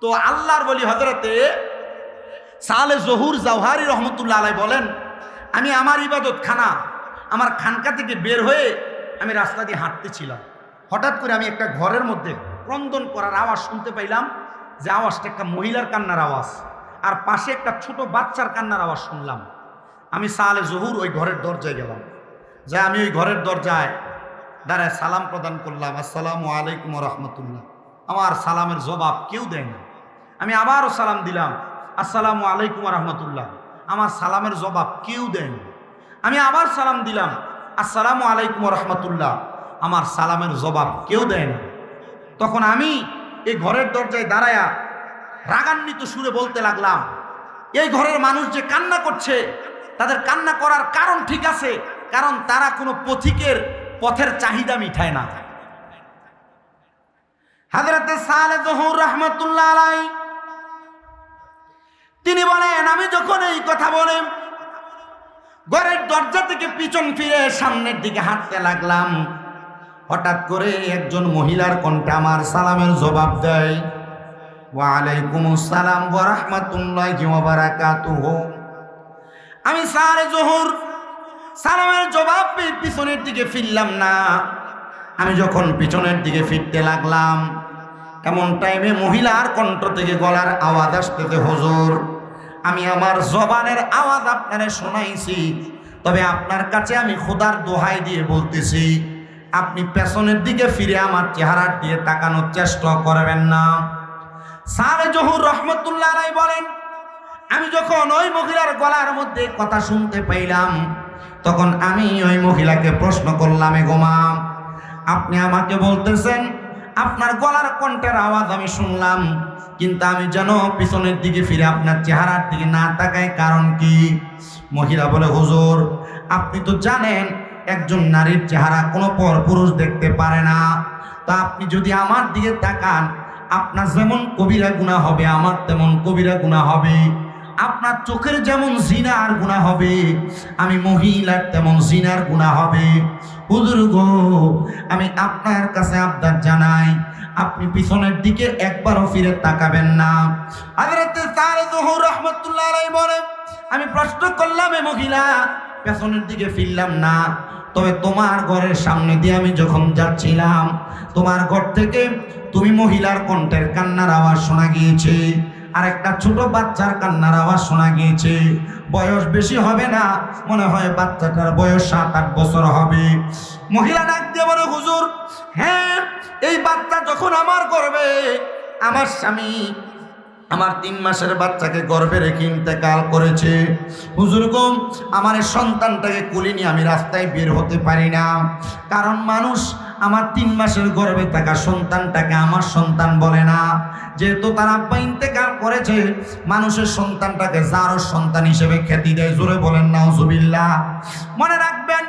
তো আল্লাহর বলি হযরতে সালে জহুর জাওহারি রহমতুল্লাহ আলাইহি বলেন, আমি আমার ইবাদত খানা আমার খানকা থেকে বের হয়ে আমি রাস্তা দিয়ে হাঁটতেছিলাম। হঠাৎ করে আমি একটা ঘরের মধ্যে ক্রন্দন করার আওয়াজ শুনতে পাইলাম, যে আওয়াজটা একটা মহিলার কান্নার আওয়াজ, আর পাশে একটা ছোট বাচ্চার কান্নার আওয়াজ শুনলাম। আমি সালে জহুর ওই ঘরের দরজায় গেলাম, যা আমি ওই ঘরের দরজায় দাঁড়ায় সালাম প্রদান করলাম, আসসালামু আলাইকুম রহমতুল্লাহ। আমার সালামের জবাব কেউ দেয় না। আমি আবারও সালাম দিলাম, আসসালামু আলাইকুম রহমতুল্লাহ। আমার সালামের জবাব কেউ দেয় না। আমি আবার সালাম দিলাম, আসসালামু আলাইকুম রহমতুল্লাহ। আমার সালামের জবাব কেউ দেয় না। তখন আমি এই ঘরের দরজায় দাঁড়ায়া রাগান্বিত সুরে বলতে লাগলাম, এই ঘরের মানুষ যে কান্না করছে, তাদের কান্না করার কারণ ঠিক আছে, কারণ তারা কোনো পথের চাহিদা মিটায় না। হযরতে সালে জহুর রাহমাতুল্লাহ আলাইহি তিনি বলেন, আমি যখন এই কথা বলে ঘরের দরজা থেকে পিছন ফিরে সামনের দিকে হাঁটতে লাগলাম, হঠাৎ করে একজন মহিলার কণ্ঠে আমার সালামের জবাব দেয়, ওয়া আলাইকুমুস সালাম ওয়া রাহমাতুল্লাহি ওয়া বারাকাতুহু। আমি সালে জহুর সালামের জবাব পেয়ে পিছনের দিকে ফিরলাম না। আমি যখন পিছনের দিকে ফিরতে লাগলাম, এমন টাইমে মহিলার কণ্ঠ থেকে গলার আওয়াজ আসতেছে, হুজুর আমি আমার জবানের আওয়াজ আপনারে শোনাইছি, তবে আপনার কাছে আমি খোদার দোহাই দিয়ে বলতেছি, আপনি পেছনের দিকে ফিরে আমার চেহারার দিয়ে তাকানোর চেষ্টা করবেন না। সালে জহুর রহমতুল্লাহ আলাইহি বলেন, আমি যখন ওই মহিলার গলার মধ্যে কথা শুনতে পাইলাম, তখন আমি ওই মহিলাকে প্রশ্ন করলাম, এ গো মা, আপনি আমাকে বলতেছেন আপনার গলার কণ্ঠের আওয়াজ আমি শুনলাম, কিন্তু আমি যেন পিছনের দিকে ফিরে আপনার চেহারার দিকে না তাকাই, কারণ কি? মহিলা বলে, হুজুর আপনি তো জানেন একজন নারীর চেহারা কোনো পরপুরুষ দেখতে পারে না, তা আপনি যদি আমার দিকে তাকান, আপনার যেমন কবিরা গুনাহ হবে আমার তেমন কবিরা গুনাহ হবে। আপনার চোখের যেমন জিনার গুনাহ হবে, আমি মহিলার তেমন জিনার গুনাহ হবে। হুজুর গো, আমি আপনার কাছে আবদার জানাই, আপনি পিছনের দিকে একবারও ফিরে তাকাবেন না। হযরতে সালে জহুর রাহমাতুল্লাহ আলাইহি বলে, আমি প্রশ্ন করলাম, এ মহিলা পেছনের দিকে ফিরলাম না, তবে তোমার ঘরের সামনে দিয়ে আমি যখন যাচ্ছিলাম, তোমার ঘর থেকে তুমি মহিলার কণ্ঠের কান্নার আওয়াজ শোনা গিয়েছে, আর একটা ছোট বাচ্চার কান্নার আওয়াজ শোনা গিয়েছে। বয়স বেশি হবে না, মনে হয় বাচ্চাটার বয়স 7-8 বছর হবে। মহিলা ডাক দিয়ে বলে, হুজুর হ্যাঁ, এই বাচ্চা যখন আমার গর্ভে, আমার স্বামী আমার 3 মাসের বাচ্চাকে গর্ভে রেখে ইন্তেকাল করেছে। হুজুর গো, আমার এই সন্তানটাকে কোলে নিয়ে আমি রাস্তায় বের হতে পারি না, কারণ মানুষ আমার 3 মাসের গর্ভে থাকা সন্তানটাকে আমার সন্তান বলে না, যেহেতু তার আব্বা ইন্তেকাল করেছে, মানুষের সন্তানটাকে যার সন্তান হিসেবে খ্যাতি দেয়। জোরে বলেন নাউজুবিল্লাহ। মনে রাখবেন,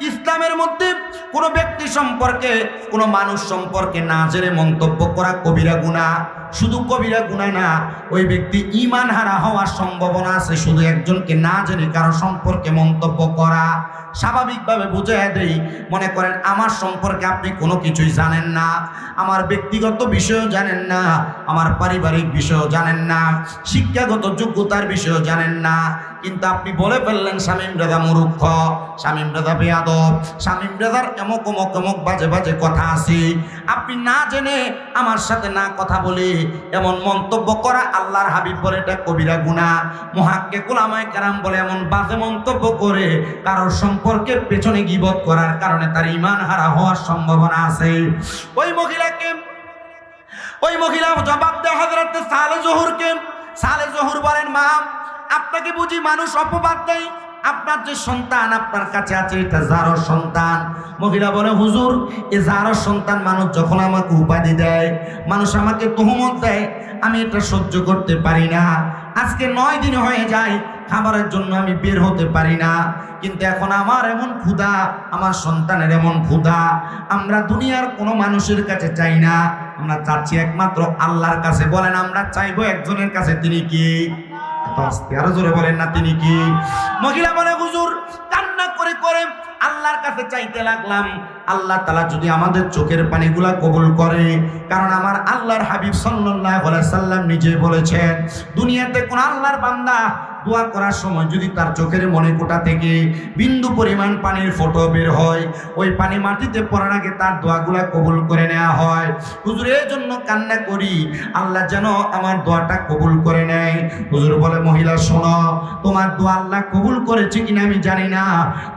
ইসলামের মধ্যে কোনো ব্যক্তি সম্পর্কে, কোনো মানুষ সম্পর্কে না জেনে মন্তব্য করা কবিরা গুনাহ। শুধু কবিরা গুনাহ না, ওই ব্যক্তি ঈমান হারা হওয়ার সম্ভাবনা আছে শুধু একজনকে না জেনে কারো সম্পর্কে মন্তব্য করা। স্বাভাবিকভাবে বুঝাইয়া দেই, মনে করেন আমার সম্পর্কে আপনি কোনো কিছুই জানেন না, আমার ব্যক্তিগত বিষয়ও জানেন না, আমার পারিবারিক বিষয়ও জানেন না, শিক্ষাগত যোগ্যতার বিষয়ও জানেন না, কিন্তু আপনি বলে ফেললেন শামীম রেজা মূর্খ, শামীম রেজা বেয়াদব, শামীম রেজার এমক অমক অমক বাজে বাজে কথা আছে। আপনি না জেনে আমার সাথে না কথা বলে এমন মন্তব্য করা, আল্লাহর হাবিব বলে এটা কবিরা গুনাহ। মুহাক্কিক উলামায়ে কেরাম বলে এমন বাজে মন্তব্য করে কারোর সম্পর্কে পেছনে গীবত করার কারণে তার ঈমান হারা হওয়ার সম্ভাবনা আছে। ওই মহিলা জবাব দেয় হযরত সালে জহুরকে। সালে জহুর বলেন, মা, আপনাকে বুঝি মানুষ অপবাদ দেয়, আপনার যে সন্তান আপনার কাছে আছে এটা যারও সন্তান। মহিলা বলে, হুজুর এ যারও সন্তান মানুষ যখন আমাকে উপাধি দেয়, মানুষ আমাকে তুহমত দেয়, আমি এটা সহ্য করতে পারি না। আজকে 9 দিন হয়ে যায় খাবারের জন্য আমি বের হতে পারি না, কিন্তু এখন আমার এমন ক্ষুধা, আমার সন্তানের এমন ক্ষুধা, আমরা দুনিয়ার কোনো মানুষের কাছে চাই না, আমরা চাচ্ছি একমাত্র আল্লাহর কাছে। বলেন আমরা চাইবো একজনের কাছে, তিনি কি? আরো জোরে বলেন না, তিনি কি? মহিলা বলে, হুজুর কান্না করে করে আল্লাহর কাছে চাইতে লাগলাম, আল্লাহ তাআলা যদি আমাদের চোখের পানিগুলা কবুল করে। কারণ আমার আল্লাহর হাবিব সাল্লাল্লাহু আলাইহি সাল্লাম নিজে বলেছেন, দুনিয়াতে কোন আল্লাহর বান্দা দোয়া করার সময় যদি তার চোখের মণিকোটা থেকে বিন্দু পরিমাণ পানির ফোঁটা বের হয়, ওই পানি মাটিতে পড়ার আগে তার দোয়াগুলা কবুল করে নেওয়া হয়। হুজুর এই জন্য কান্না করি, আল্লাহ যেন আমার দোয়াটা কবুল করে নেয়। হুজুর বলে, মহিলা শোনো, তোমার দোয়া আল্লাহ কবুল করেছে কিনা আমি জানি না,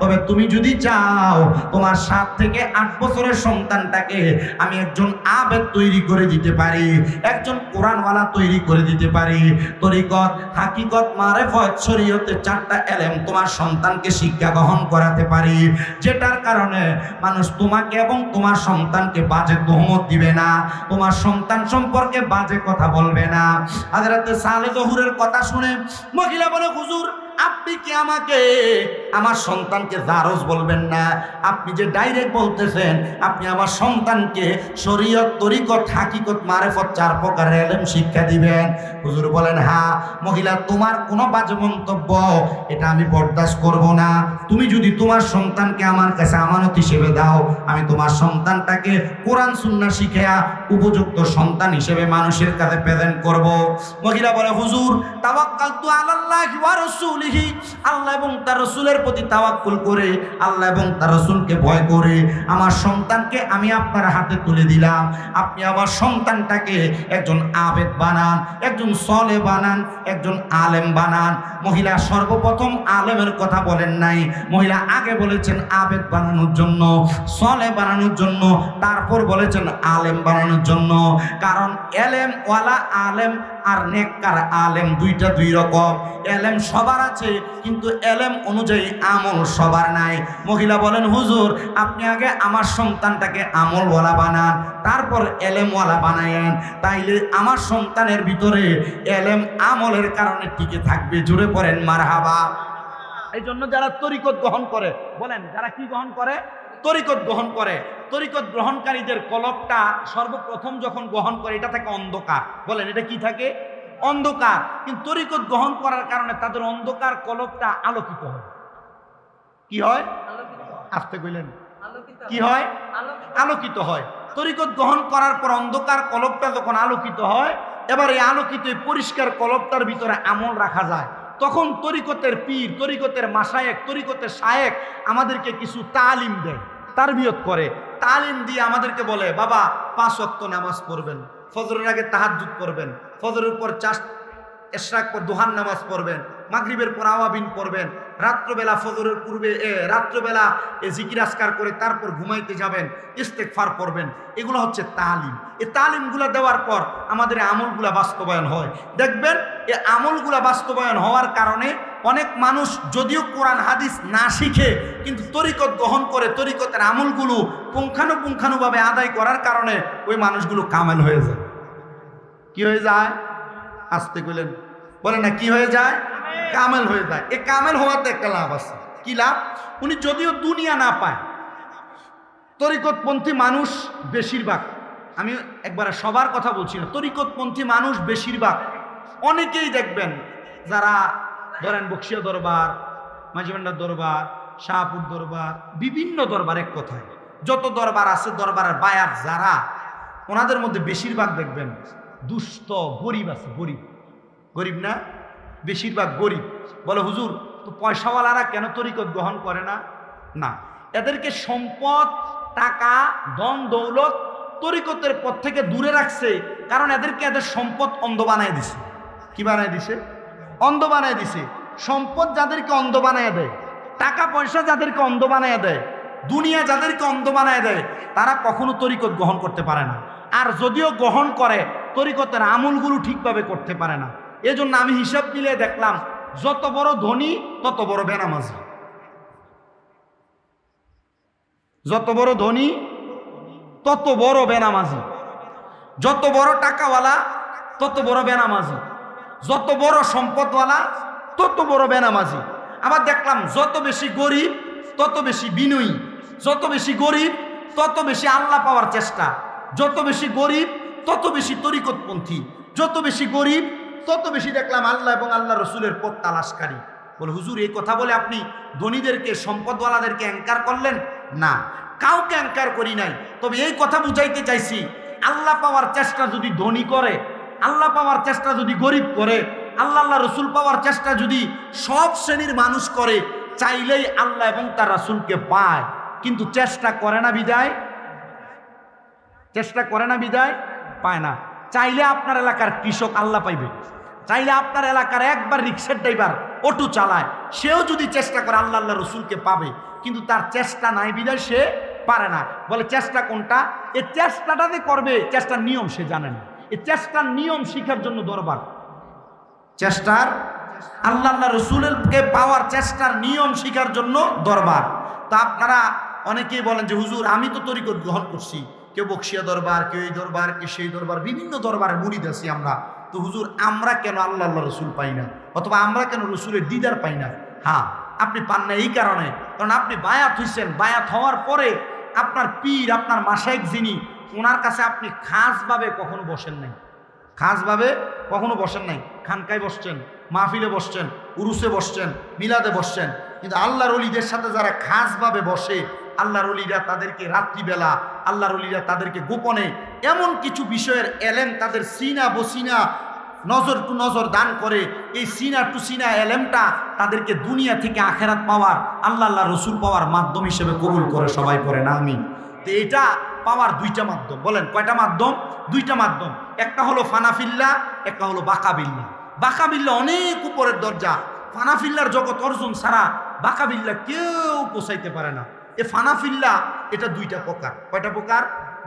তবে তুমি যদি চাও তোমার 7 থেকে 8 বছরের সন্তানটাকে আমি একজন আবেদ তৈরি করে দিতে পারি, একজন কোরআনওয়ালা তৈরি করে দিতে পারি। তরিকত, হাকিকত, মারেফত, শরীয়তে 4টা এলেম তোমার সন্তানকে শিক্ষা গ্রহণ করাতে পারি, যেটার কারণে মানুষ তোমাকে এবং তোমার সন্তানকে বাজে তোহমত দিবে না, তোমার সন্তান সম্পর্কে বাজে কথা বলবে না। হযরত সালেহ জহুরের কথা শুনে মহিলা বলে, হুজুর আপনি কি আমাকে আমার সন্তানকে জারজ বলবেন না? আপনি যে ডাইরেক্ট বলতেছেন আপনি আমার সন্তানকে শরীয়ত, তরিকত, হাকিকত, মারেফত 4 প্রকারের ইলম শিক্ষা দিবেন। হুজুর বলেন, হ্যাঁ। মহিলা, তোমার কোনো বাজে মন্তব্য এটা আমি বরদাস্ত করব না। তুমি যদি তোমার সন্তানকে আমার কাছে আমানত হিসেবে দাও, আমি তোমার সন্তানটাকে কোরআন সুন্নাহ শিখিয়া উপযুক্ত সন্তান হিসেবে মানুষের কাছে প্রেজেন্ট করব। মহিলা বলে, হুজুর তাওয়াক্কালতু আলাল্লাহি ওয়া রাসূলিহি, আল্লাহ এবং তার রাসূলের প্রতি তাওয়াক্কুল করে, আল্লাহ এবং তার রাসূলকে ভয় করে আমার সন্তানকে আমি আপনার হাতে তুলে দিলাম। আপনি আমার সন্তানটাকে একজন আবেদ বানান, একজন সলে বানান, একজন আলেম বানান। মহিলা সর্বপ্রথম আলেমের কথা বলেন নাই, মহিলা আগে বলেছেন আবেদ বানানোর জন্য, সলে বানানোর জন্য, তারপর বলেছেন আলেম বানানোর জন্য। কারণ এলেম ওয়ালা আলেম আর নেককার আলেম দুইটা দুই রকম। এলেম সবার আছে, কিন্তু এলেম অনুযায়ী আমল সবার নাই। মহিলা বলেন, হুজুর আপনি আগে আমার সন্তানটাকে আমলওয়ালা বানান, তারপর এলেমওয়ালা বানায়েন, তাইলে আমার সন্তানের ভিতরে এলেম আমলের কারণে টিকে থাকবে। জুড়ে পড়েন মারহাবা। এই জন্য যারা তরিকত গ্রহণ করে, বলেন যারা কি গ্রহণ করে? তরিকত গ্রহণ করে। তরিকত গ্রহণকারীদের কলবটা সর্বপ্রথম যখন গ্রহণ করে এটা থাকে অন্ধকার। বলেন এটা কি থাকে? অন্ধকার। কিন্তু তরিকত গ্রহণ করার কারণে তাদের অন্ধকার কলবটা আলোকিত হয়। কি হয়? আস্তে কইলেন, কি হয়? আলোকিত হয়। তরিকত গ্রহণ করার পর অন্ধকার কলবটা যখন আলোকিত হয়, এবার এই আলোকিত পরিষ্কার কলবটার ভিতরে আমল রাখা যায়। তখন তরিকতের পীর, তরিকতের মাশায়েখ, তরিকতের শায়েখ আমাদেরকে কিছু তালিম দেয়, তারবিয়ত করে। তালিম দিয়ে আমাদেরকে বলে, বাবা 5 ওয়াক্ত নামাজ পড়বেন, ফজরের আগে তাহাজ্জুদ পড়বেন, ফজরের পর ইশরাক পর দুহার নামাজ পড়বেন, মাগরিবের পর আওয়াবিন পড়বেন, রাত্রবেলা ফজরের পূর্বে রাত্রবেলা জিকির আজকার করে তারপর ঘুমাইতে যাবেন, ইস্তেগফার পড়বেন। এগুলো হচ্ছে তালিম। এই তালিমগুলো দেওয়ার পর আমাদের আমলগুলা বাস্তবায়ন হয়। দেখবেন এই আমলগুলা বাস্তবায়ন হওয়ার কারণে অনেক মানুষ যদিও কোরআন হাদিস না শিখে, কিন্তু তরিকত গ্রহণ করে তরিকতের আমলগুলো পুঙ্খানুপুঙ্খানুভাবে আদায় করার কারণে ওই মানুষগুলো কামেল হয়ে যায়। কি হয়ে যায়? আসতে কইলেন, বলেন না কি হয়ে যায়? কামেল হয়ে যায়। এই কামেল হওয়াতে একটা লাভ আছে। কি লাভ? উনি যদিও দুনিয়া না পায়, তরিকতপন্থী মানুষ বেশিরভাগ, আমি একবার সবার কথা বলছি না, তরিকতপন্থী মানুষ বেশিরভাগ, অনেকেই দেখবেন যারা ধরেন বক্সিয়া দরবার, মাঝিবান্ডার দরবার, শাহপুর দরবার, বিভিন্ন দরবার, এক কথায় যত দরবার আছে দরবারের বায়াত যারা, ওনাদের মধ্যে বেশিরভাগ দেখবেন দুস্থ গরিব আছে। গরিব গরিব না, বেশিরভাগ গরিব। বলে, হুজুর তো পয়সাওয়ালারা কেন তরিকত গ্রহণ করে না? না, এদেরকে সম্পদ, টাকা, ধন দৌলত তরিকতের পথ থেকে দূরে রাখছে, কারণ এদেরকে এদের সম্পদ অন্ধ বানায় দিছে। কি বানায় দিছে? অন্ধ বানায় দিছে। সম্পদ যাদেরকে অন্ধ বানায় দেয়, টাকা পয়সা যাদেরকে অন্ধ বানায় দেয়, দুনিয়া যাদেরকে অন্ধ বানায় দেয়, তারা কখনো তরিকত গ্রহণ করতে পারে না। আর যদিও গ্রহণ করে, তরিকতের আমলগুলো ঠিকভাবে করতে পারে না। এজন্য আমি হিসাব মিলে দেখলাম, যত বড় ধনী তত বড় বেনামাজি, যত বড় ধনী তত বড় বেনামাজি, যত বড় টাকাওয়ালা তত বড় বেনামাজি, যত বড় সম্পদওয়ালা তত বড় বেনামাজি। আবার দেখলাম যত বেশি গরিব তত বেশি বিনয়ী, যত বেশি গরিব তত বেশি আল্লাহ পাওয়ার চেষ্টা, যত বেশি গরিব তত বেশি তরিকতপন্থী, যত বেশি গরিব তত বেশি দেখলাম আল্লাহ এবং আল্লাহ রসুলের পথ তালাশকারী। বলে হুজুর এই কথা বলে আপনি ধনীদেরকে সম্পদওয়ালাদেরকে অ্যাঙ্কার করলেন? না, কাউকে অ্যাঙ্কার করি নাই। তবে এই কথা বুঝাইতে চাইছি, আল্লাহ পাওয়ার চেষ্টা যদি ধনী করে, আল্লাহ পাওয়ার চেষ্টা যদি গরিব করে, আল্লাহ রসুল পাওয়ার চেষ্টা যদি সব শ্রেণীর মানুষ করে, চাইলেই আল্লাহ এবং তার রাসূলকে পায়। কিন্তু চেষ্টা করে না বিদায়, চেষ্টা করে না বিদায় পায় না। চাইলে আপনার এলাকার কৃষক আল্লাহ পাইবে, চাইলে আপনার এলাকার একবার রিক্সার ড্রাইভার অটো চালায়, সেও যদি চেষ্টা করে আল্লাহ রসুলকে পাবে। কিন্তু তার চেষ্টা নাই বিদায় সে পারে না। বলে চেষ্টা কোনটা? এই চেষ্টাটা যে করবে, চেষ্টার নিয়ম সে জানে না। এই চেষ্টার নিয়ম শিখার জন্য দরবার, চেষ্টার আল্লাহ রসুলকে পাওয়ার চেষ্টার নিয়ম শিখার জন্য দরবার। তো আপনারা অনেকেই বলেন যে হুজুর আমি তো তরিকত গ্রহণ করছি, কেউ বকশিয়া দরবার, কেউ এই দরবার, কেউ সেই দরবার, বিভিন্ন দরবারে মুরিদ আছি আমরা। তো হুজুর আমরা কেন আল্লাহ রসুল পাই না, অথবা আমরা কেন রসুলের দিদার পাই না? হ্যাঁ, আপনি পান না এই কারণে, কারণ আপনি বায়াত হইছেন। বায়াত হওয়ার পরে আপনার পীর, আপনার মাশায়েখ যিনি, ওনার কাছে আপনি খাসভাবে কখনো বসেন নাই, খাসভাবে কখনো বসেন নাই। খানকায় বসছেন, মাহফিলে বসছেন, উরুসে বসছেন, মিলাদে বসছেন, কিন্তু আল্লাহর ওলিদের সাথে যারা খাসভাবে বসে, আল্লাহর ওলিরা তাদেরকে রাত্রিবেলা, আল্লাহর ওলিরা তাদেরকে গোপনে এমন কিছু বিষয়ের এলেম তাদের সিনা বসিনা, নজর টু নজর দান করে। এই সিনা টু সিনা এলেমটা তাদেরকে দুনিয়া থেকে আখেরাত পাওয়ার, আল্লাহ রসুল পাওয়ার মাধ্যম হিসেবে কবুল করে। সবাই পড়ে না আমিন। তো এটা পাওয়ার দুইটা মাধ্যম। বলেন কয়টা মাধ্যম? দুইটা মাধ্যম। একটা হলো ফানাফিল্লা, একটা হলো বাকাবিল্লা। বাকাবিল্লা অনেক উপরের দরজা। ফানাফিল্লার জগৎ অর্জন ছাড়া বাকাবিল্লা কেউ পৌঁছাইতে পারে না। এ ফানাফিল্লা এটা দুইটা প্রকার। কয়টা প্রকার?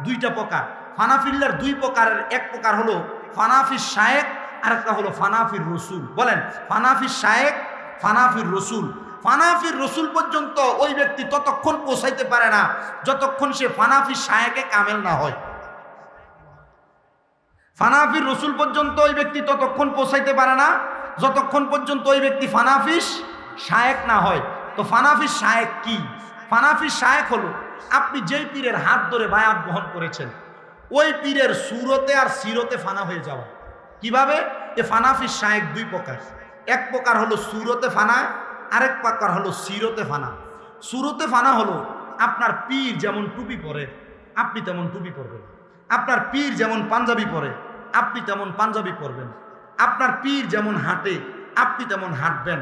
দুইটা প্রকার। ফানাফিল্লার দুই প্রকারের, এক প্রকার হলো ফানাফির শায়েক, আর একটা হলো ফানাফির রসুল। বলেন ফানাফির শায়েক, ফানাফির রসুল। ফানাফির রসুল পর্যন্ত ওই ব্যক্তি ততক্ষণ পৌঁছাইতে পারে না যতক্ষণ সে ফানাফির শায়েকে কামেল না হয়। ফানাফির রসুল পর্যন্ত ওই ব্যক্তি ততক্ষণ পৌঁছাইতে পারে না যতক্ষণ পর্যন্ত ওই ব্যক্তি ফানাফিস শায়েক না হয়। তো ফানাফিস শায়েক কি? ফানাফিস শায়েক হলো আপনি যেই পীরের হাত ধরে বায়াত গ্রহণ করেছেন, ওই পীরের সুরতে আর সিরতে ফানা হয়ে যাওয়া। কিভাবে? এ ফানাফিস শায়েক দুই প্রকার। এক প্রকার হলো সুরতে ফানা, আরেক প্রকার হলো সিরতে ফানা। সুরতে ফানা হলো আপনার পীর যেমন টুপি পরে আপনি তেমন টুপি পরবেন, আপনার পীর যেমন পাঞ্জাবি পরে আপনি তেমন পাঞ্জাবি পরবেন, আপনার পীর যেমন হাঁটে আপনি তেমন হাঁটবেন,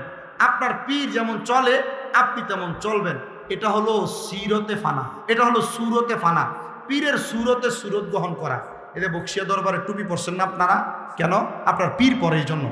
আপনার পীর যেমন চলে আপনি তেমন চলবেন। এটা হলো সিরতে ফানা, এটা হলো সুরতে ফানা। পীরের সুরতে সুরত গ্রহণ করা। এটা বকশিয়া দরবারে টুপি পরছেন না আপনারা কেন? আপনার পীর পরে এই জন্য।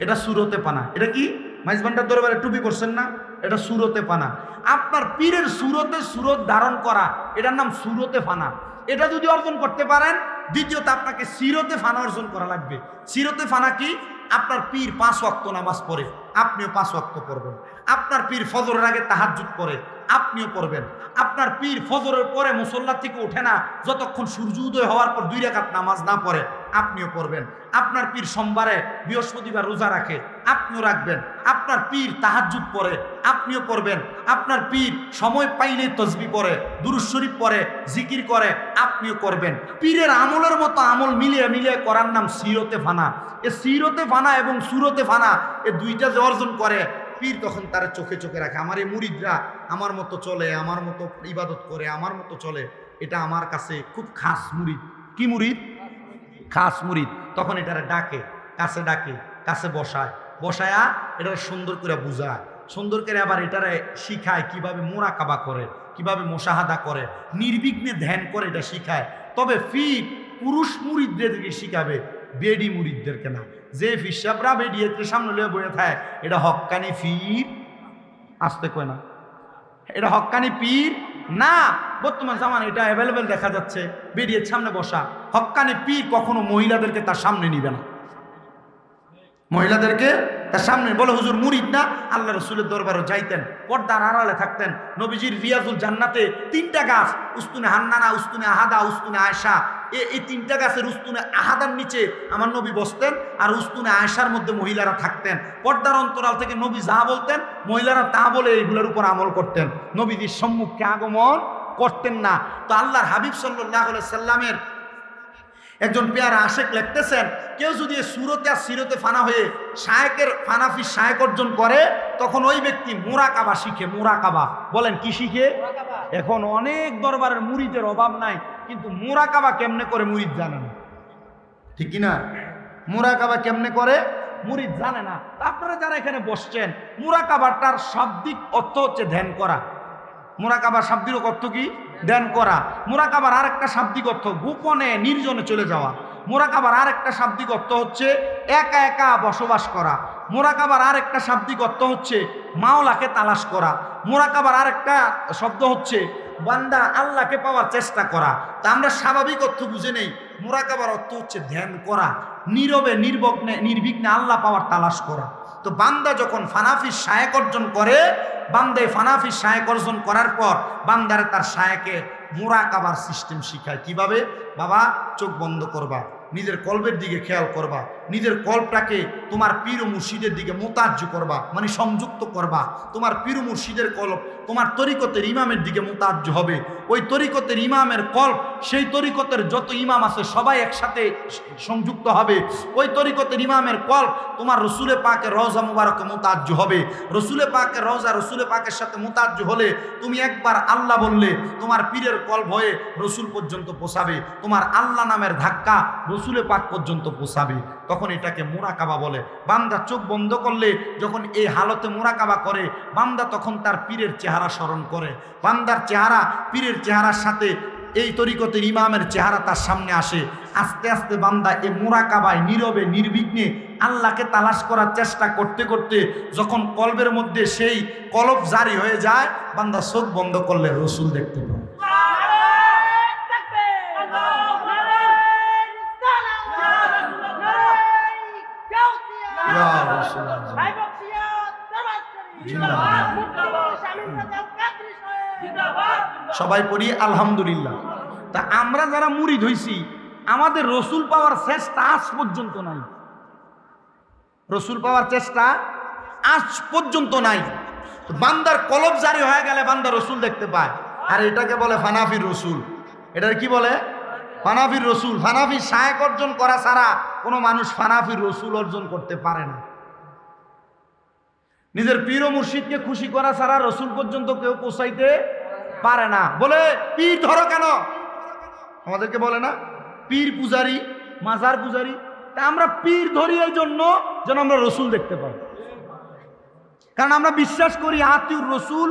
এটা সুরতে পানা। এটা কি? মাইজবান্ডার দরবারে টুপি পরছেন না, এটা সুরতে পানা। আপনার পীরের সুরতে সুরত ধারণ করা, এটার নাম সুরতে ফানা। এটা যদি অর্জন করতে পারেন, দ্বিতীয়ত আপনাকে সিরতে ফানা অর্জন করা লাগবে। সিরতে ফানা কি? আপনার পীর 5 ওয়াক্ত নামাজ পড়ে আপনিও 5 ওয়াক্ত পড়বেন, আপনার পীর ফজরের আগে তাহাজ্জুদ পড়ে আপনিও পড়বেন, আপনার পীর ফজরের পরে মুসল্লা থেকে ওঠে না যতক্ষণ সূর্য উদয় হওয়ার পর 2 রাকাত নামাজ না পড়ে আপনিও পড়বেন, আপনার পীর সোমবারে বৃহস্পতিবার রোজা রাখে আপনিও রাখবেন, আপনার পীর তাহাজ্জুদ পড়ে আপনিও পড়বেন, আপনার পীর সময় পাইলে তসবিহ পড়ে, দুরূদ শরীফ পড়ে, জিকির করে আপনিও করবেন। পীরের আমলের মতো আমল মিলিয়ে মিলিয়ে করার নাম সিরতে ফানা। এ সিরতে ফানা এবং সুরতে ফানা, এ দুইটা যে অর্জন করে পীর তখন তার চোখে চোখে রাখে। আমার এই মুরিদরা আমার মতো চলে, আমার মতো ইবাদত করে, আমার মতো চলে, এটা আমার কাছে খুব খাস মুরিদ। কি মুরিদ? খাস মুরিদ। তখন এটারে ডাকে, কাছে ডাকে, কাছে বসায়, বসায়া এটা সুন্দর করে বুঝায়, সুন্দর করে আবার এটারে শিখায় কিভাবে মোরাকাবা করে, কিভাবে মুশাহাদা করে, নির্বিঘ্নে ধ্যান করে, এটা শিখায়। তবে পীর পুরুষ মুরিদদেরকে শিখাবে, বেডি মুরিদদেরকে না। যে ফিসাবরা বেডিয়েতে সামনে লিয়ে বয়ে থাকে, এটা হক্কানি পীর। আসতে কয় না, এটা হক্কানি পীর না। বর্তমান জামান এটা অ্যাভেলেবেল দেখা যাচ্ছে, বেডিয়ের সামনে বসা। হক্কানি পীর কখনো মহিলাদেরকে তার সামনে নিবে না, মহিলাদেরকে তার সামনে। বলে হুজুর মুরিদ না, আল্লাহ রসুলের দরবারে যাইতেন, পর্দার আড়ালে থাকতেন। নবীজির রিয়াজুল জান্নাতে 3টা গাছ, উস্তুনে হান্নানা, উস্তুনে আহাদা, উস্তুনে আয়েশা, এই 3টা গাছের উস্তুনে আহাদার নিচে আমার নবী বসতেন, আর উস্তুনে আয়েশার মধ্যে মহিলারা থাকতেন। পর্দার অন্তরাল থেকে নবী যা বলতেন মহিলারা তা বলে এইগুলোর উপর আমল করতেন, নবীজির সম্মুখে আগমন করতেন না। তো আল্লাহর হাবিব সাল্লাল্লাহু আলাইহি সাল্লামের একজন পেয়ারা আশেক লিখতেছেন, কেউ যদি সুরতে আর সিরতে ফানা হয়ে শায়েকের ফানাফি শায়েক অর্জন করে, তখন ওই ব্যক্তি মুরাকাবা শিখে। মুরাকাবা বলেন কি শিখে? এখন অনেক দরবারের মুরিদের অভাব নাই, কিন্তু মুরাকাবা কেমনে করে মুরিদ জানে না, ঠিক কিনা? মুরাকাবা কেমনে করে মুরিদ জানে না। আপনারা যারা এখানে বসছেন, মুরাকাবাটার শাব্দিক অর্থ হচ্ছে ধ্যান করা। মুরাকাবার শাব্দিক অর্থ কি? ধ্যান করা। মুরাকাবার আরেকটা শাব্দিক অর্থ গোপনে নির্জনে চলে যাওয়া। মুরাকাবার আরেকটা শাব্দিক অর্থ হচ্ছে একা একা বসবাস করা। মুরাকাবার আরেকটা শাব্দিক অর্থ হচ্ছে মাওলাকে তালাশ করা। মুরাকাবার আরেকটা শব্দ হচ্ছে বান্দা আল্লাহকে পাওয়ার চেষ্টা করা। তা আমরা স্বাভাবিক অর্থ বুঝে নেই। মুরাকাবার অর্থ হচ্ছে ধ্যান করা, নীরবে নির্বিঘ্নে আল্লাহ পাওয়ার তালাশ করা। তো বান্দা যখন ফানাফি শায়েক অর্জন করে, বান্দে ফানাফি শায়েক অর্জন করার পর বান্দারে তার শায়েকে মুরাকাবার সিস্টেম শিখায়। কিভাবে? বাবা চোখ বন্ধ করবা, নিজের কলবের দিকে খেয়াল করবা, নিজের কলবটাকে তোমার পীর ও মুর্শিদের দিকে মোতাজ্জ করবা, মানে সংযুক্ত করবা। তোমার পীর ও মুর্শিদের কলব তোমার তরিকতের ইমামের দিকে মোতাজ্জ হবে। ওই তরিকতের ইমামের কলব সেই তরিকতের যত ইমাম আছে সবাই একসাথে সংযুক্ত হবে। ওই তরিকতের ইমামের কলব তোমার রসুলে পাকের রওজা মুবারকে মোতাজ্জ হবে। রসুলে পাকের রওজা রসুলে পাকের সাথে মোতাজ্জ হলে তুমি একবার আল্লাহ বললে তোমার পীরের কলব হয়ে রসুল পর্যন্ত পৌঁছাবে। তোমার আল্লাহ নামের ধাক্কা রসুলে পাক পর্যন্ত পৌঁছাবে। তখন এটাকে মুরাকাবা বলে। বান্দা চোখ বন্ধ করলে যখন এই হালতে মুরাকাবা করে, বান্দা তখন তার পীরের চেহারা স্মরণ করে। বান্দার চেহারা পীরের চেহারার সাথে এই তরিকতের ইমামের চেহারা তার সামনে আসে। আস্তে আস্তে বান্দা এই মুরাকাবায় নীরবে নির্বিঘ্নে আল্লাহকে তালাশ করার চেষ্টা করতে করতে যখন কলবের মধ্যে সেই কলব জারি হয়ে যায়, বান্দা চোখ বন্ধ করলে রসুল দেখতে পায়। সবাই পড়ি আলহামদুলিল্লাহ। তা আমরা যারা মুরিদ হইছি, আমাদের রসুল পাওয়ার চেষ্টা আজ পর্যন্ত নাই। রসুল পাওয়ার চেষ্টা আজ পর্যন্ত নাই। বান্দার কলব জারি হয়ে গেলে বান্দা রসুল দেখতে পায়। আর এটাকে বলে ফানাফির রসুল। এটার কি বলে? ফানাফির রসুল। ফানাফি শায়েক অর্জন করা ছাড়া কোনো মানুষ ফানাফির রসুল অর্জন করতে পারে না। নিজের পীর ও মুর্শিদকে খুশি করা ছাড়া রসুল পর্যন্ত কেউ পৌঁছাইতে পারে না। বলে পীর ধরো কেন? আমাদেরকে বলে না পীর পূজারি, মাজার পূজারি। তা আমরা পীর ধরি এই জন্য যেন আমরা রসুল দেখতে পাই। কারণ আমরা বিশ্বাস করি আতিউর রসুল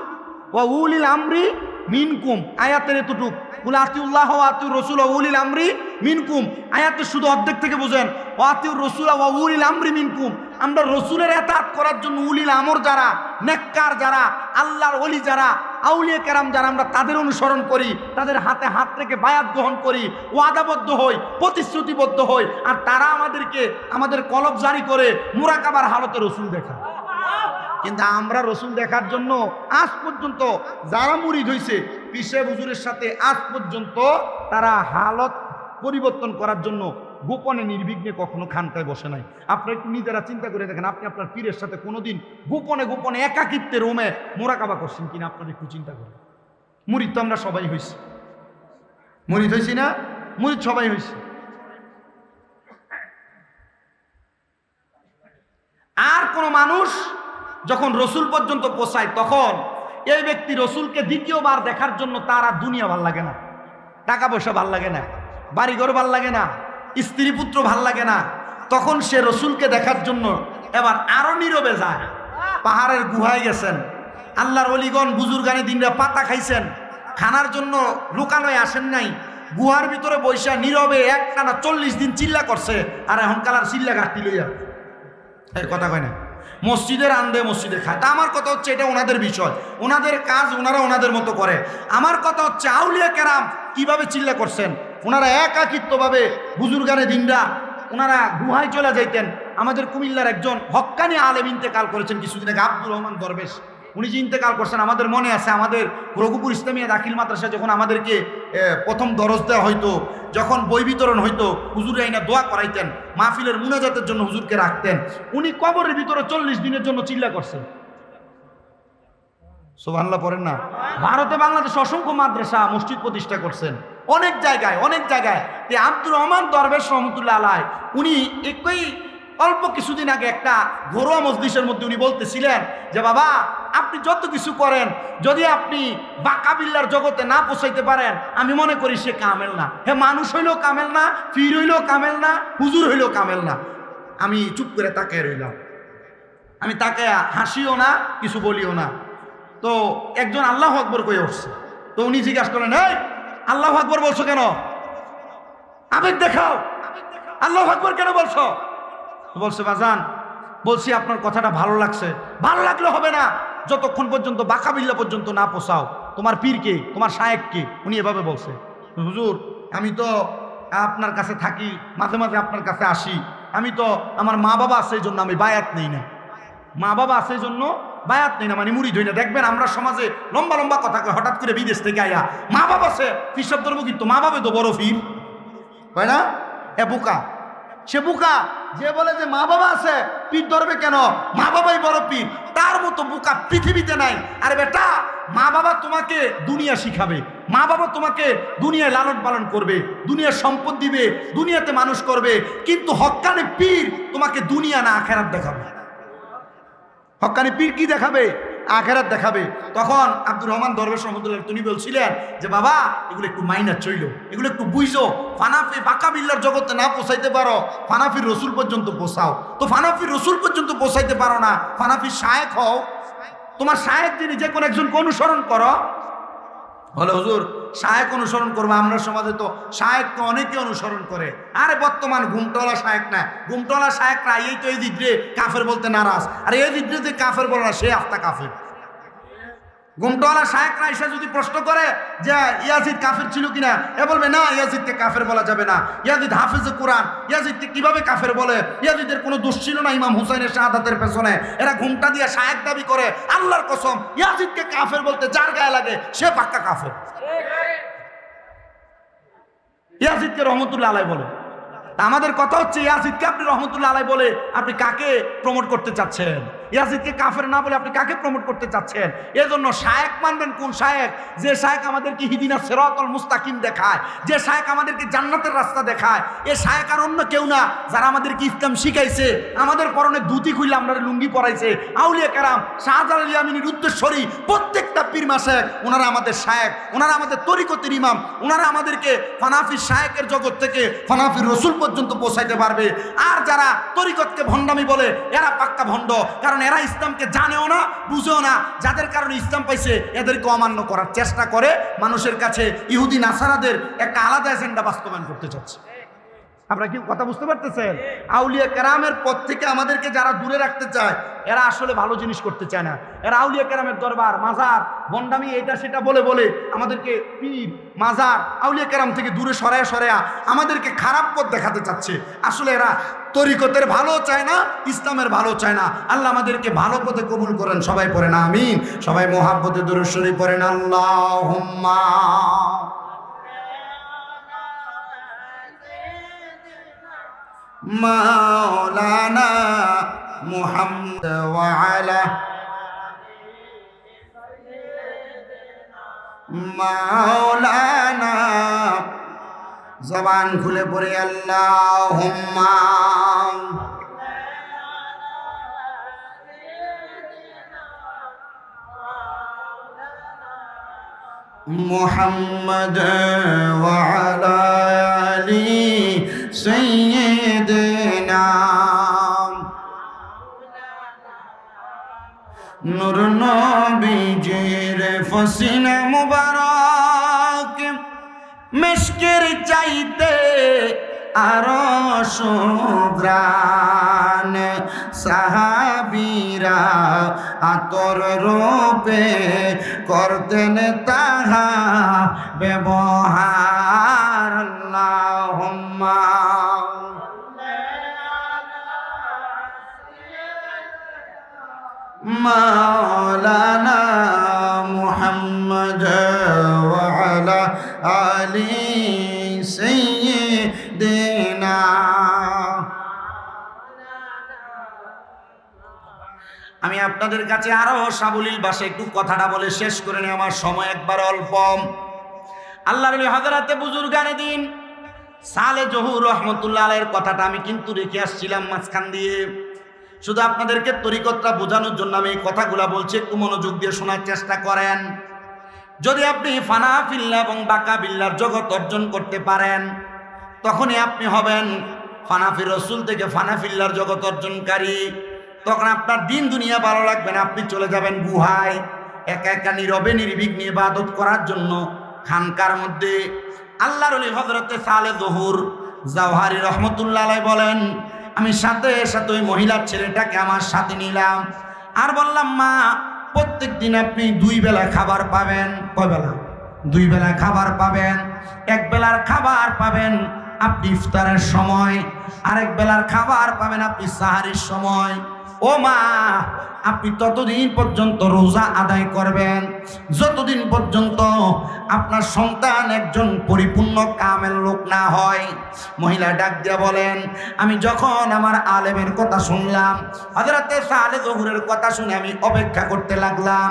ওয়া উলিল আমরি মিনকুম। আয়াতের এতটুক বলে আতিউল্লাহ ওয়া আতিউর রসুল ওয়া উলিল আমরি মিনকুম। আয়াতের শুধু অর্ধেক থেকে বোঝেন ওয়া আতিউর রসুল ওয়া উলিল আমরি মিনকুম। আমরা রসুলের এতাত করার জন্য উলিল আমর যারা, নেককার যারা, আল্লাহর ওলি যারা, আউলিয়া কেরাম যারা, আমরা তাদের অনুসরণ করি, তাদের হাতে হাত রেখে বায়াত গ্রহণ করি, ওয়াদাবদ্ধ হই, প্রতিশ্রুতিবদ্ধ হই। আর তারা আমাদেরকে আমাদের কলব জারি করে মুরাকাবার হালতে রসুল দেখায়। কিন্তু আমরা রসুল দেখার জন্য আজ পর্যন্ত যারা মুরিদ হইছে পীর সাহেব হুজুরের সাথে, আজ পর্যন্ত তারা হালত পরিবর্তন করার জন্য গোপনে নির্বিঘ্নে কখনো খানকায় বসে নাই। আপনারা একটু নিজেরা চিন্তা করে দেখেন, আপনি আপনার পীরের সাথে কোনোদিন গোপনে গোপনে একাকিত্বের রোমে মোরাকাবা করছেন কিনা? আপনারা একটু চিন্তা করেন। মুরিদ তো আমরা সবাই হইছি, মুরিদ হইছি না? মুরিদ সবাই হইছি। আর কোন মানুষ যখন রসুল পর্যন্ত পৌঁছায়, তখন এই ব্যক্তি রসুলকে দ্বিতীয়বার দেখার জন্য তার আর দুনিয়া ভাল লাগে না, টাকা পয়সা ভাল লাগে না, বাড়িঘর ভাল লাগে না, স্ত্রী পুত্র ভাল লাগে না। তখন সে রসুলকে দেখার জন্য এবার আরো নীরবে যায়। পাহাড়ের গুহায় গেছেন, আল্লাহর অলিগণ বুজুর্গানি দিনরা পাতা খাইছেন, খানার জন্য লোকালয়ে আসেন নাই, গুহার ভিতরে বৈশা নীরবে একটানা 40 দিন চিল্লা করছে। আর এখন কালার চিল্লা ঘাটতি লইয়া কথা কয় না, মসজিদের আন্দে মসজিদে খায়। তা আমার কথা হচ্ছে এটা ওনাদের বিষয়, ওনাদের কাজ, ওনারা ওনাদের মতো করে। আমার কথা হচ্ছে আউলিয়া কেরাম কিভাবে চিল্লা করছেন। ওনারা একাকিত্বভাবে বুজুর্গানে দিনরা ওনারা গুহায় চলে যাইতেন। আমাদের কুমিল্লার একজন হক্কানি আলেম ইন্তেকাল করেছেন কিছুদিন আগে, আব্দুর রহমান দরবেশ। উনি যে ইন্তেকাল করছেন আমাদের মনে আছে। আমাদের রঘুপুর ইসলামিয়া দাখিল মাদ্রাসা যখন আমাদেরকে প্রথম দরজ দেওয়া হইতো, যখন বই বিতরণ হইতো, হুজুরে আইনা দোয়া করাইতেন, মাহফিলের মুনাজাতের জন্য হুজুরকে রাখতেন। উনি কবরের ভিতরে 40 দিনের জন্য চিল্লা করছেন। সুবহানাল্লাহ পড়েন না? ভারতে বাংলাদেশে অসংখ্য মাদ্রাসা মসজিদ প্রতিষ্ঠা করছেন অনেক জায়গায়। আব্দুর রহমান দরবেশ রহমতুল্লাহ আলাইহি উনি একই অল্প কিছুদিন আগে একটা ঘরোয়া মজলিসের মধ্যে উনি বলতেছিলেন যে বাবা আপনি যত কিছু করেন যদি আপনি বাকাবিল্লার জগতে না পৌঁছাইতে পারেন আমি মনে করি সে কামেল না। হ্যাঁ, মানুষ হইলেও কামেল না, পীর হইলেও কামেল না, হুজুর হইলেও কামেল না। আমি চুপ করে তাকায় রইলাম, আমি তাকে হাসিও না কিছু বলিও না। তো একজন আল্লাহু আকবার কয়ে উঠছে। তো উনি জিজ্ঞাসা করলেন, এই আল্লাহু আকবার বলছো কেন? আবেগ দেখাও, আল্লাহু আকবার কেন বলছো? বলছে বাজান বলছি আপনার কথাটা ভালো লাগছে। ভালো লাগলে হবে না, যতক্ষণ পর্যন্ত বাকাবিল্লা পর্যন্ত না পোষাও। তোমার পীর কে, তোমার শায়েখ কে? উনি এভাবে বলছে, হুজুর আমি তো আপনার কাছে থাকি, মাঝে মাঝে আপনার কাছে আসি, আমি তো আমার মা বাবা আছে এই জন্য আমি বায়াত নেই না। মা বাবা আছে এই জন্য বায়াত নেই না মানে মুড়ি ধই না। দেখবেন আমরা সমাজে লম্বা লম্বা কথা কয়, হঠাৎ করে বিদেশ থেকে আয়া মা বাবা আছে ফিরসব ধরবো, কিন্তু মা বাবা তো বড় ফির হয় না। এ বোকা, সে বোকা যে বলে যে মা বাবা আছে পীর ধরবে কেন, মা বাবাই বড় পীর। তার মতো বোকা পৃথিবীতে নাই। আরে বেটা, মা বাবা তোমাকে দুনিয়া শিখাবে, মা বাবা তোমাকে দুনিয়ায় লালন পালন করবে, দুনিয়ার সম্পদ দিবে, দুনিয়াতে মানুষ করবে, কিন্তু হক্কানি পীর তোমাকে দুনিয়া না আখেরাত দেখাবে। হক্কানি পীর কি দেখাবে? আখেরাত দেখাবে। তখন আব্দুর রহমান দরবেশ রহমতুল্লাহ তিনি বলছিলেন যে বাবা এগুলো একটু মাইনার চইল, এগুলো একটু বুঝো। ফানাফি বাকাবিল্লার জগতে না পৌঁছাইতে পারো, ফানাফির রসুল পর্যন্ত পৌঁছাও। তো ফানাফির রসুল পর্যন্ত পৌঁছাইতে পারো না, ফানাফির শায়েখ হও। তোমার শায়েখ যিনি, যে কোনো একজনকে অনুসরণ করো। বলে হুজুর শায়েখ অনুসরণ করবো, আমরা সমাজে তো শায়েখকে অনেকে অনুসরণ করে। আরে বর্তমান ঘুমটলা শায়েখ না, ঘুমটলা শায়েখরা এই তো এই দিদ্রে কাফের বলতে নারাজ। আর এই দিদ্রে যে কাফের বলে না, সে আফতা কাফের। ঘুমটওয়ালা শায়েখরা এসে যদি প্রশ্ন করে যে ইয়াজিদ কাফের ছিল কিনা, এ বলবে না, ইয়াজিদকে কাফের বলা যাবে না, ইয়াজিদ হাফেজে কোরআন, ইয়াজিদকে কিভাবে কাফের বলে? ইয়াজিদের কোনো দোষ ছিল না ইমাম হুসাইনের শাহাদাতের পেছনে। এরা ঘুমটা দিয়ে শায়েখ দাবি করে। আল্লাহর কসম, ইয়াজিদকে কাফের বলতে যার গায়ে লাগে সে পাক্কা কাফের। ইয়াজিদকে রহমতুল্লাহ আলাইহি বলে। আমাদের কথা হচ্ছে ইয়াজিদকে আপনি রহমতুল্লাহ আলাইহি বলে আপনি কাকে প্রমোট করতে চাচ্ছেন? ইয়াজিদকে কাফের না বলে আপনি কাকে প্রমোট করতে চাচ্ছেন? এজন্য শায়েখ মানবেন কোন শায়েখ? যে শায়েখ আমাদেরকে হিদিনা সিরাতাল মুস্তাকিম দেখায়, যে শায়েখ আমাদেরকে জান্নাতের রাস্তা দেখায়। এ শায়েখ আর অন্য কেউ না, যারা আমাদেরকে ইসলাম শিখাইছে, আমাদের পরনে ধুতি খুললে আমরা লুঙ্গি পরাইছে। আউলিয়া কেরাম, শাহজালাল ইয়ামিনীর উদ্দেশ্যরী প্রত্যেকটা পীর মাশায়েখ, ওনারা আমাদের শায়েখ, ওনারা আমাদের তরিকতের ইমাম, ওনারা আমাদেরকে ফানাফি শায়েখের জগৎ থেকে ফানাফির রসুল পর্যন্ত পৌঁছাইতে পারবে। আর যারা তরিকতকে ভণ্ডামি বলে এরা পাক্কা ভণ্ড, কারণ এরা ইসলামকে জানেও না, বুঝেও না। যাদের কারণে ইসলাম পাইছে এদেরকে অমান্য করার চেষ্টা করে, মানুষের কাছে ইহুদি নাসারাদের একটা আলাদা এজেন্ডা বাস্তবায়ন করতে চাচ্ছে। আপনারা কি কথা বুঝতে পারতেছেন? আউলিয়া কেরামের পথ থেকে আমাদেরকে যারা দূরে রাখতে চায় এরা আসলে ভালো জিনিস করতে চায় না। এরা আউলিয়া কেরামের দরবার, মাজার, ভণ্ডামি, এটা সেটা বলে বলে আমাদেরকে পীর, মাজার, আউলিয়া কেরাম থেকে দূরে সরায়া আমাদেরকে খারাপ পথ দেখাতে চাচ্ছে। আসলে এরা তরিকতের ভালো চায় না, ইসলামের ভালো চায় না। আল্লাহ আমাদেরকে ভালো পথে কবুল করেন। সবাই পড়েন আমিন। সবাই মোহাব্বতে দুরূদ শরীফ পড়েন আল্লাহুম্মা। মাওলানা মুহাম্মদ ওয়া আলা মাওলানা, জবান খুলে পড়ে আল্লাহুম্মা। মুহাম্মদ ওয়া আলা আলি সাইয়্যিদিনা। নূর নবীজির ফসিনা মুবারক মিশকের চাইতে আরো সুগ্রান, সাহাবীরা আতর রূপে করতেন তাহা ব্যবহার। আল্লাহুম্মা মাওলানা মুহাম্মদ ওয়া আলা আলি সাইয়্যিদিনা। আমি আপনাদের কাছে আরো সাবলীল ভাষায় একটু কথাটা বলে শেষ করে নিই, আমার সময় একবার অল্প। আল্লাহর ওলি হযরতে বুজুর্গানে দিন সালে জহুর রহমতুল্লাহ আলাইহির কথাটা আমি কিন্তু রেখে আসছিলাম মাঝখান দিয়ে। শুধু আপনাদেরকে তরিকতটা বোঝানোর জন্য আমি এই কথাগুলা বলছি, একটু মনোযোগ দিয়ে শোনার চেষ্টা করেন। যদি আপনি ফানা ফিল্লাহ এবং বাকা বিল্লার জগৎ অর্জন করতে পারেন, তখনই আপনি হবেন ফানাফি রসুল থেকে ফানাফিল্লার জগৎ অর্জনকারী। তখন আপনার দিন দুনিয়া ভালো লাগবে না, আপনি চলে যাবেন গুহায় একা একা নীরবে নির্বিঘ্নে ইবাদত করার জন্য খানকার মধ্যে। আল্লাহর ওলি হযরতে সালে জহুর জাওহারি রহমতুল্লাহ আলাইহি বলেন, আমি সাথে সাথে ওই মহিলার ছেলেটাকে আমার সাথে নিলাম আর বললাম, মা প্রত্যেক দিন আপনি 2 বেলা খাবার পাবেন। কয় বেলা? 2 বেলা খাবার পাবেন। এক বেলার খাবার পাবেন আপনি ইফতারের সময়, আরেক বেলার খাবার পাবেন আপনি সাহারির সময়। ও মা, আপনি ততদিন পর্যন্ত রোজা আদায় করবেন যতদিন পর্যন্ত আপনার সন্তান একজন পরিপূর্ণ কামেল লোক না হয়। মহিলা ডাক দিয়া বলেন, আমি যখন আমার আলেমের কথা শুনলাম, হযরতে সালে জহুরের কথা শুনে আমি অপেক্ষা করতে লাগলাম।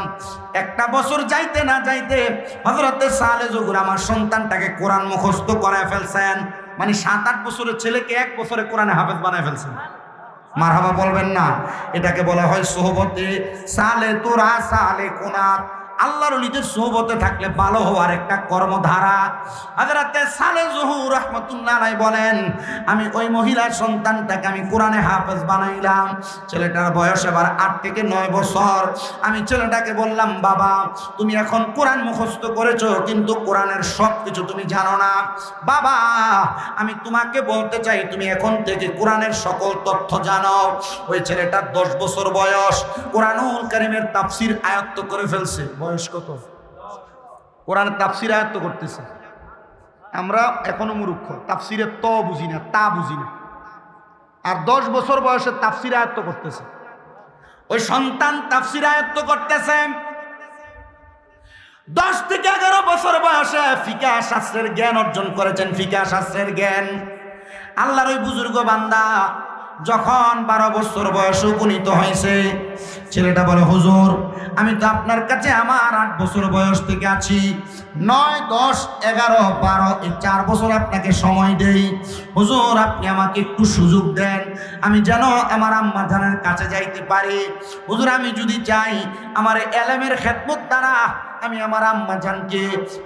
1টা বছর যাইতে না যাইতে হযরতে সালে জহুর আমার সন্তানটাকে কোরআন মুখস্থ করায় ফেলছেন। মানে 7-8 বছরের ছেলেকে 1 বছরে কোরআনে হাফেজ বানায় ফেলছেন। মারহাবা বলবেন না? এটাকে বলা হয় সোহবতে সালে তোরা সালে কোনাত। আল্লাহর ওলিদের সোহবতে থাকলে ভালো হওয়ার একটা কর্মধারা। হযরতে সালে জহুর রাহমাতুল্লাহ আলাইহি বলেন, আমি ওই মহিলার সন্তানটাকে আমি কোরআনে হাফেজ বানাইলাম। ছেলেটার বয়স এবার 8 থেকে 9 বছর। আমি ছেলেটাকে বললাম, বাবা তুমি এখন কোরআন মুখস্থ করেছো কিন্তু কোরআনের সব কিছু তুমি জানো না। বাবা আমি তোমাকে বলতে চাই তুমি এখন থেকে কোরআনের সকল তথ্য জানো। ওই ছেলেটার 10 বছর বয়স, কোরআনুল কারীমের তাফসীর আয়ত্ত করে ফেলছে। বয়স কত? কোরআনের তাফসীর আয়ত্ত করতেছে। আমরা এখনো মূর্খ, তাফসীরের ত বুঝি না, তা বুঝি না, আর 10 বছর বয়সে তাফসীর আয়ত্ত করতেছে। ওই সন্তান তাফসীর আয়ত্ত করতেছে। 10 থেকে 11 বছর বয়সে ফিকাহ শাস্ত্রের জ্ঞান অর্জন করেছেন, ফিকাহ শাস্ত্রের জ্ঞান। আল্লাহর ওই বুজুর্গ বান্দা যখন 12 বছর বয়সে উপনীত হয়েছে, ছেলেটা বলে, হুজুর আমি তো আপনার কাছে আমার 8 বছর বয়স থেকে আছি, 9, 10, 11, 12 এই 4 বছর আপনাকে সময় দেই। হুজুর আপনি আমাকে একটু সুযোগ দেন, আমি যেন আমার আম্মা জানের কাছে যাইতে পারি। হুজুর আমি যদি চাই আমার এলেমের খেদমত দ্বারা আমি আমার আম্মা জানকে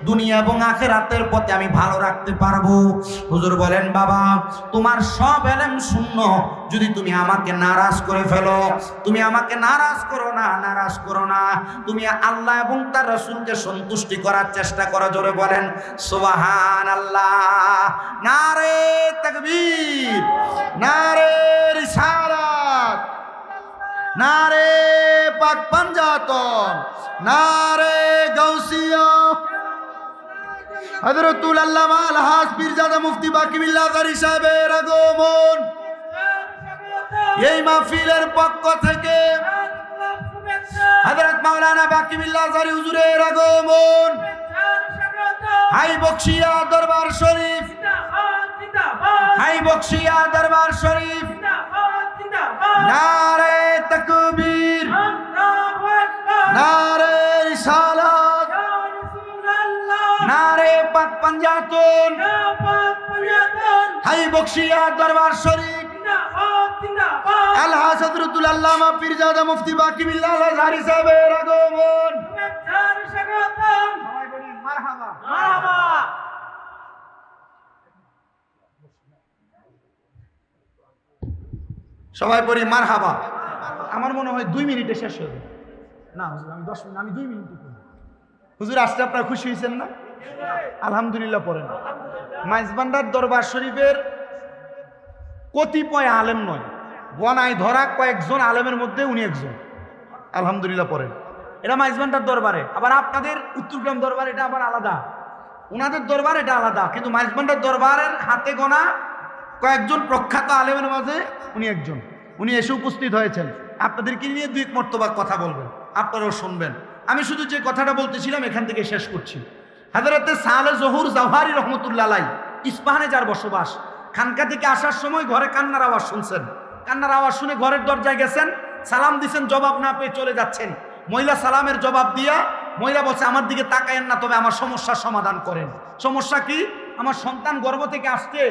দুনিয়া এবং আখিরাতের পথে আমি ভালো রাখতে পারবো। হুজুর বলেন, বাবা তোমার সব এলেম শূন্য, যদি তুমি আমাকে নারাজ করে ফেলো, তুমি আমাকে নারাজ করো না, নারাজ করো না, তুমি আল্লাহ এবং তার রাসূলকে সন্তুষ্টি করার চেষ্টা করো। জোরে বলেন সুবহানাল্লাহ। নারে তাকবীর, নারে রিসালাত, নারে পাক পাঞ্জাতন, নারে গাউসিয়া। হযরতুল আল্লামা আলহাজ পীরজাদা মুফতি বাকি বিল্লাহ আজহারী সাহেবের আগমন। এই মাহফিলের পক্ষ থেকে হযরত মাওলানা বাকি বিল্লাহ আজহারী হুজুরের আগমন। হাই বকশিয়া দরবার শরীফ, হাই বকশিয়া দরবার শরীফ। নারে তাকবীর, নারে রিসালাত, নারে পাক পাঞ্জাতন। হাই বকশিয়া দরবার শরীফ। আলহাজ হযরতুল আল্লামা পীরজাদা মুফতি বাকি বিল্লাহ আজহারী সাহেবের আগমন। সবাই বলি মারহাবা, মারহাবা। সবাই বলি মারহাবা। আমার মনে হয় 2 মিনিটে শেষ হবে না হুজুর, আমি 10 মিনিট, আমি 2 মিনিটে করি। হুজুর আসতে আপনারা খুশি হয়েছেন না? আলহামদুলিল্লাহ পড়েন। মাইজবান্ডার দরবার শরীফের কতিপয় আলেম নয়, বনায় ধরা কয়েকজন আলেমের মধ্যে উনি একজন। আলহামদুলিল্লাহ পড়েন। এটা মাইজবান্ডার দরবারে, আবার আপনাদের উত্তরগ্রাম দরবার এটা আবার আলাদা, ওনাদের দরবার এটা আলাদা, কিন্তু মাইজবান্ডার দরবারের হাতে গোনা কয়েকজন প্রখ্যাত আলেমের মাঝে উনি একজন। উনি এসে উপস্থিত হয়েছেন, আপনাদেরকে নিয়ে 2 মর্তবা কথা বলবেন, আপনারাও শুনবেন। আমি শুধু যে কথাটা বলতেছিলাম এখান থেকে শেষ করছি। হযরতে সালে জহুর জাওহারি রহমতুল্লাহ আলাইহি ইস্পাহানে যার বসবাস, খানকা থেকে আসার সময় ঘরে কান্নার আওয়াজ শুনছেন, কান্নার আওয়াজ শুনে ঘরের দরজায় গেছেন, সালাম দিছেন, জবাব না পেয়ে চলে যাচ্ছেন। মহিলা সালামের জবাব দিয়া মহিলা বলছে, আমার দিকে তাকায়েন না, তবে আমার সমস্যার সমাধান করেন। সমস্যা কি? আমার সন্তান গর্ভ থেকে আসছে,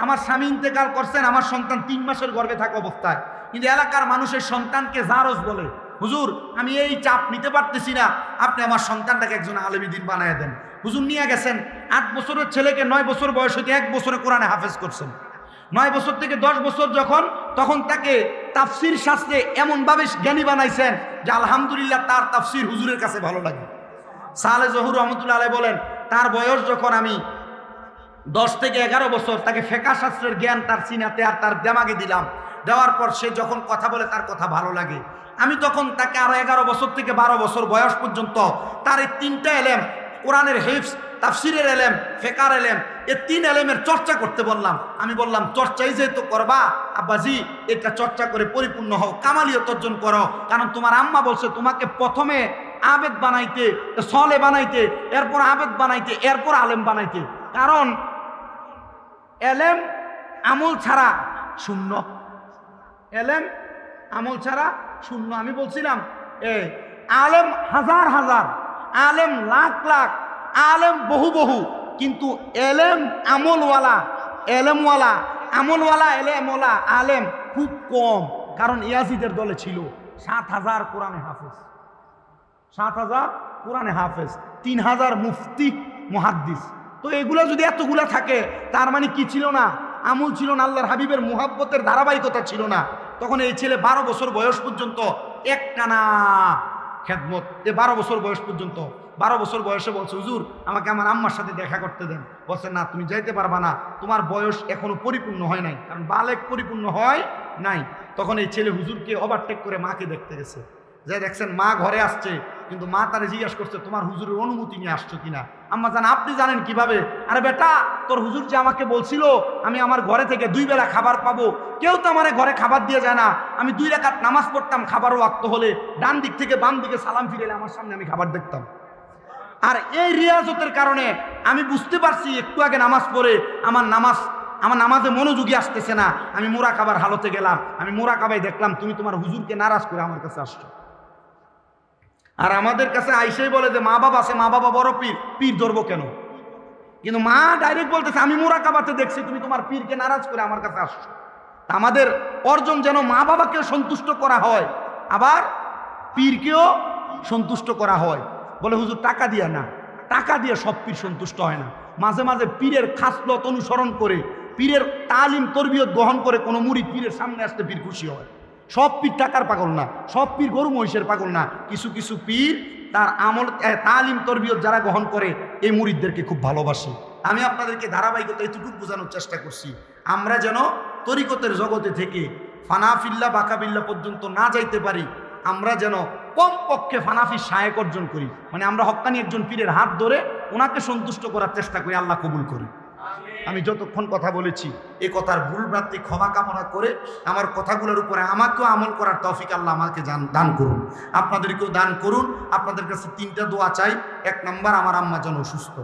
আমার স্বামী ইন্তেকাল করছেন, আমার সন্তান 3 মাসের গর্ভে থাকা অবস্থায়, কিন্তু এলাকার মানুষের সন্তানকে জারজ বলে। হুজুর, আমি এই চাপ নিতে পারতেছি না, আপনি আমার সন্তানটাকে একজন আলেমী দিন বানায় দেন। হুজুর নিয়ে গেছেন 8 বছরের ছেলেকে, 9 বছর বয়স হতে 1 বছরে কোরআনে হাফেজ করছেন। 9 বছর থেকে 10 বছর যখন, তখন তাকে তাফসির শাস্ত্রে এমনভাবে জ্ঞানী বানাইছেন যে আলহামদুলিল্লাহ তার তাফসির হুজুরের কাছে ভালো লাগে। সালেহ জহুর রহমতুল্লাহ আলাইহি বলেন, তার বয়স যখন আমি 10 থেকে 11 বছর, তাকে ফিকহ শাস্ত্রের জ্ঞান তার সিনাতে আর তার দিমাগে দিলাম। দেওয়ার পর সে যখন কথা বলে তার কথা ভালো লাগে। আমি তখন তাকে আরো 11 বছর থেকে 12 বছর বয়স পর্যন্ত তার এই 3টা এলেম, কোরআনের হিফজ, তাফসিরের এলেম, ফিকহের এলেম, এই 3 এলেমের চর্চা করতে বললাম। আমি বললাম, চর্চাই যেহেতু করবা আব্বাজি, এটা চর্চা করে পরিপূর্ণ হও, কামালিয়ত অর্জন করো। কারণ তোমার আম্মা বলছে তোমাকে প্রথমে আবেদ বানাইতে, সলে বানাইতে, এরপর আবেদ বানাইতে, এরপর আলেম বানাইতে। কারণ এলেম আমল ছাড়া শূন্য, এলেম আমল ছাড়া শূন্য। আমি বলছিলাম আলেম হাজার হাজার, আলেম লাখ লাখ, আলেম বহু বহু, কিন্তু এলেম আমলওয়ালা, এলেমওয়ালা, আমলওয়ালা, এলেমওয়ালা আলেম খুব কম। কারণ ইয়াজিদের দলে ছিল 7,000 কোরআনে হাফেজ, 7,000 কোরআনে হাফেজ, 3,000 মুফতি মুহাদ্দিস। তো এগুলো যদি এতগুলা থাকে, তার মানে কি ছিল না? আমল ছিল না, আল্লাহর হাবিবের মুহাব্বতের ধারাবাহিকতা ছিল না। তখন এই ছেলে 12 বছর বয়স পর্যন্ত একটানা খেদমত, 12 বছর বয়স পর্যন্ত, 12 বছর বয়সে বলছে, হুজুর আমাকে আমার আম্মার সাথে দেখা করতে দেন। বলছে, না তুমি যাইতে পারবা না, তোমার বয়স এখনো পরিপূর্ণ হয় নাই, কারণ বালেক পরিপূর্ণ হয় নাই। তখন এই ছেলে হুজুরকে ওভারটেক করে মাকে দেখতে গেছে। যে দেখছেন মা ঘরে আসছে, কিন্তু মা তারে জিজ্ঞাসা করছে, তোমার হুজুরের অনুমতি নিয়ে আসছো কিনা? আম্মা জান, আপনি জানেন কিভাবে? আরে বেটা, তোর হুজুর যে আমাকে বলছিল আমি আমার ঘরে থেকে 2 বেলা খাবার পাবো, কেউ তো আমার ঘরে খাবার দিয়ে যায় না। আমি 2 রাকাত নামাজ পড়তাম, খাবারও ওয়াক্ত হলে ডান দিক থেকে বাম দিকে সালাম ফিরেলে আমার সামনে আমি খাবার দেখতাম। আর এই রিয়াজতের কারণে আমি বুঝতে পারছি, একটু আগে নামাজ পড়ে আমার নামাজে মনোযোগী আসতেছে না। আমি মুরাকাবার হালতে গেলাম, আমি মুরাকাবায় দেখলাম তুমি তোমার হুজুরকে নারাজ করে আমার কাছে আসছো। আর আমাদের কাছে আইসেই বলে যে মা বাবা আছে, মা বাবা বড় পীর, পীর ধরবো কেন? কিন্তু মা ডাইরেক্ট বলতেছে, আমি মুরাকাবাতে দেখছি তুমি তোমার পীরকে নারাজ করে আমার কাছে আসছো। আমাদের অর্জন যেন মা বাবাকেও সন্তুষ্ট করা হয়, আবার পীরকেও সন্তুষ্ট করা হয়। বলে হুজুর টাকা দিয়া না, টাকা দিয়ে সব পীর সন্তুষ্ট হয় না। মাঝে মাঝে পীরের খাসলত অনুসরণ করে, পীরের তালিম তরবিয়ত গ্রহণ করে কোনো মুরিদ পীরের সামনে আসতে পীর খুশি হয়। সব পীর টাকার পাগল না, সব পীর গরু মহিষের পাগল না। কিছু কিছু পীর তার আমল তালিম তরবিয়ত যারা গ্রহণ করে এই মুরিদদেরকে খুব ভালোবাসে। আমি আপনাদেরকে ধারাবাহিকতা এতটুকু বোঝানোর চেষ্টা করছি, আমরা যেন তরিকতের জগতে থেকে ফানাফিল্লা বাকাবিল্লা পর্যন্ত না যাইতে পারি। আমরা যেন কমপক্ষে ফানাফির শায়েক অর্জন করি, মানে আমরা হক্কানি একজন পীরের হাত ধরে ওনাকে সন্তুষ্ট করার চেষ্টা করি। আল্লাহ কবুল করে। আমি যতক্ষণ কথা বলেছি এই কথার ভুল ভ্রান্তি ক্ষমা কামনা করে আমার কথাগুলোর উপরে আমাকেও আমল করার তৌফিক আল্লাহ আমাকে দান করুন, আপনাদেরকেও দান করুন। আপনাদের কাছে 3টা দোয়া চাই। 1 নম্বর, আমার আম্মা যেন অসুস্থ।